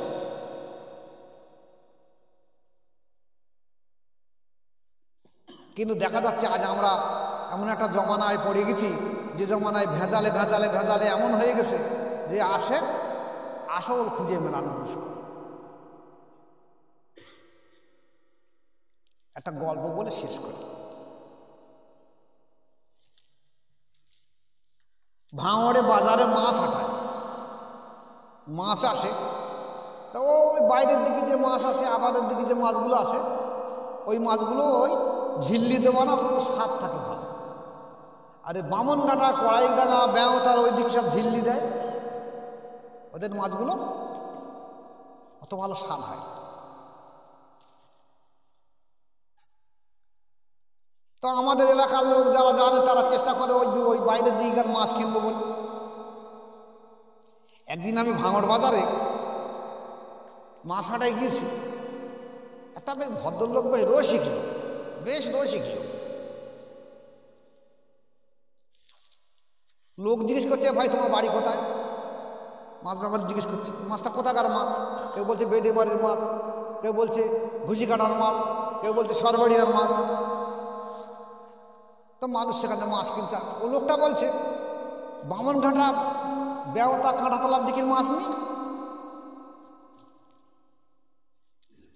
কিন্তু দেখা যাচ্ছে আজ আমরা এমন একটা জমানায় পড়ে গেছি যে জমানায় ভেজালে ভেজালে ভেজালে এমন হয়ে গেছে যে আসল খুঁজে মেলানো মুশকিল। একটা গল্প বলে শেষ করি। ভাঙড়ে বাজারে মাছ হাঁটায়, মাছ আসে, তো ওই বাইরের দিকে যে মাছ আসে, আবাদের দিকে যে মাছগুলো আসে, ওই মাছগুলো ওই ঝিল্লি দেওয়া না, ওগুলো স্বাদ থাকে ভালো। আর এই বামনঘাটা, কড়াইডাঙ্গা, ব্যাঙতার ওই দিকে সব ঝিল্লি দেয়, ওদের মাছগুলো অত ভালো স্বাদ হয়। তো আমাদের এলাকার লোক যারা জানে তারা চেষ্টা করে ওই বাইরের দিককার মাছ কিনবো বলে। একদিন আমি ভাঙড় বাজারে মাছ হাঁটায় গিয়েছি, একটা বেশ ভদ্রলোক, বেশ রসিক লোক জিজ্ঞেস করছে, ভাই তোমার বাড়ি কোথায়? মাছ ব্যাপারে জিজ্ঞেস করছে, মাছটা কোথাকার মাছ? কেউ বলছে বেদে বাড়ির মাছ, কেউ বলছে ঘুষিকাটার মাছ, কেউ বলছে সরবাড়িয়ার মাছ। তো মানুষ সেখানে মাছ কিনছে। ও লোকটা বলছে বামনঘাটা, বেওতা, কাঁটাতলার দিকের মাছ নেই,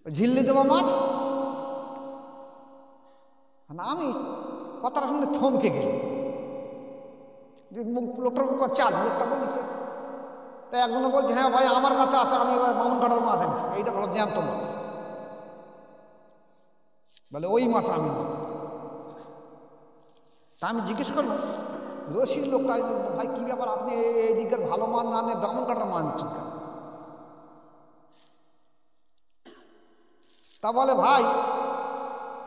ঝিল্লি দেওয়া মাছ না। আমি কথাটা শুনে থমকে গেল, লোকটা চাল, লোকটা বলেছে। তাই একজনে বলছে, হ্যাঁ ভাই আমার কাছে আছে, আমি এবার বামনঘাটার মাছ এনেছি, এইটা হলো জ্যান্ত মাছ। বলে ওই মাছ আমি নেব। তা আমি জিজ্ঞেস করলাম, রশির লোকটা, ভাই কী ব্যাপার, আপনি এই দিকের ভালো মাছ না নিয়ে বামনঘাটার মাছ নিচ্ছেন কেন? তা বলে, ভাই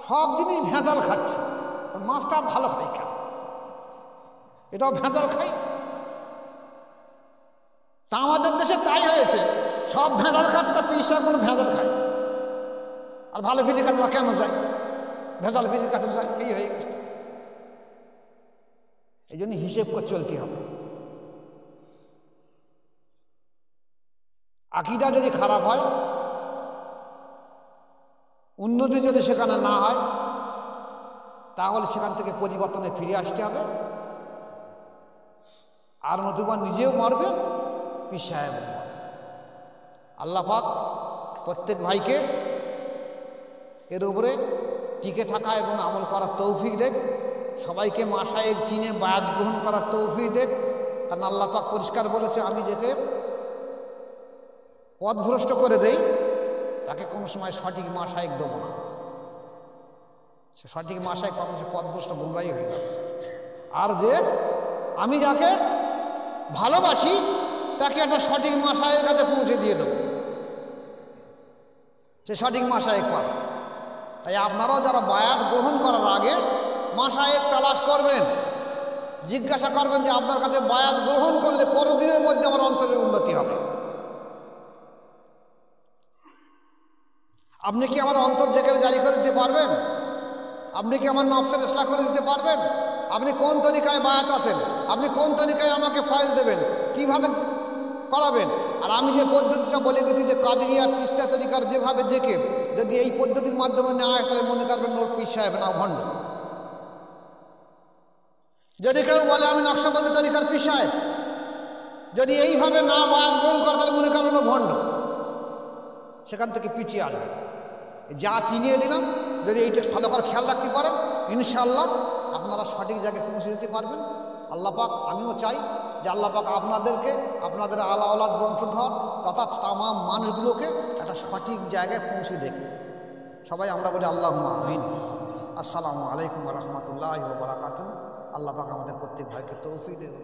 সব জিনিস ভেজাল খাচ্ছে, মাছটা ভালো খাই কেন? এটাও ভেজাল খাই। তা আমাদের দেশে তাই হয়েছে, সব ভেজাল খাচ্ছে, তা পিসা কোনো ভেজাল খায়, আর ভালো ফিরির কাছে কেন যায়? ভেজাল ফিরির কাছে যায়, এই হয়ে গেছে। এই জন্য হিসেব করে চলতে হবে। আকীদা যদি খারাপ হয়, উন্নতি যদি সেখানে না হয়, তাহলে সেখান থেকে পরিবর্তনে ফিরে আসতে হবে। আর নতুবা নিজেও মরবে, পীর সাহেব। আল্লাহ পাক প্রত্যেক ভাইকে এর উপরে টিকে থাকা এবং আমল করার তৌফিক দেখ। সবাইকে মাশায়েখ চিনে বায়াত গ্রহণ করার তৌফিক দেখ। কারণ আল্লাহ পাক পরিষ্কার বলেছে, আমি যাকে পথভ্রষ্ট করে দেই তাকে কোনো সময় সঠিক মাশায়েখ দেবো না। সে সঠিক মাশায়েখ পাবে, সে পথভ্রষ্ট গুমরাই হয়ে যাবে। আর যে আমি যাকে ভালোবাসি তাকে একটা সঠিক মাশায়েখের কাছে পৌঁছে দিয়ে দেবো, সে সঠিক মাশায়েখ পাবে। তাই আপনারাও যারা বায়াত গ্রহণ করার আগে মাশায়েখ তালাশ করবেন, জিজ্ঞাসা করবেন যে আপনার কাছে বায়াত গ্রহণ করলে কতদিনের মধ্যে আমার অন্তরের উন্নতি হবে। আপনি কি আমার অন্তর যেখানে জারি করে দিতে পারবেন? আপনি কি আমার নফসের ইসলাহ করে দিতে পারবেন? আপনি কোন তরিকায় বায়াত আছেন? আপনি কোন তরিকায় আমাকে ফয়েজ দেবেন? কিভাবে করাবেন? আর আমি যে পদ্ধতিটা বলে গেছি যে কাদেরিয়া চিশতিয়া তরিকার যেভাবে জেকের, যদি এই পদ্ধতির মাধ্যমে নেওয়া হয় তাহলে মনে করবেন ওর পীর সাহেব না, ভণ্ড। যদি কেউ বলে আমি নকশবন্দি তরিকার পীর সাহেব, যদি এইভাবে না বায়াত গ্রহণ করে তাহলে মনে করবেন ও ভণ্ড। সেখান থেকে পিছিয়ে আসবে। যা চিনিয়ে দিলাম, যদি এইটা ভালো করে খেয়াল রাখতে পারেন, ইনশাআল্লাহ আপনারা সঠিক জায়গায় পৌঁছে দিতে পারবেন। আল্লাহ পাক, আমিও চাই যে আল্লাহ পাক আপনাদেরকে, আপনাদের আলা ওলাদ বংশধর তথা তামাম মানুষগুলোকে একটা সঠিক জায়গায় পৌঁছে দেখ। সবাই আমরা বলি আল্লাহুম্মা আমিন। আসসালামু আলাইকুম ওয়া রাহমাতুল্লাহি ওয়া বারাকাতুহু। আল্লাহ পাক আমাদের প্রত্যেক ভাইকে তৌফিক দেন।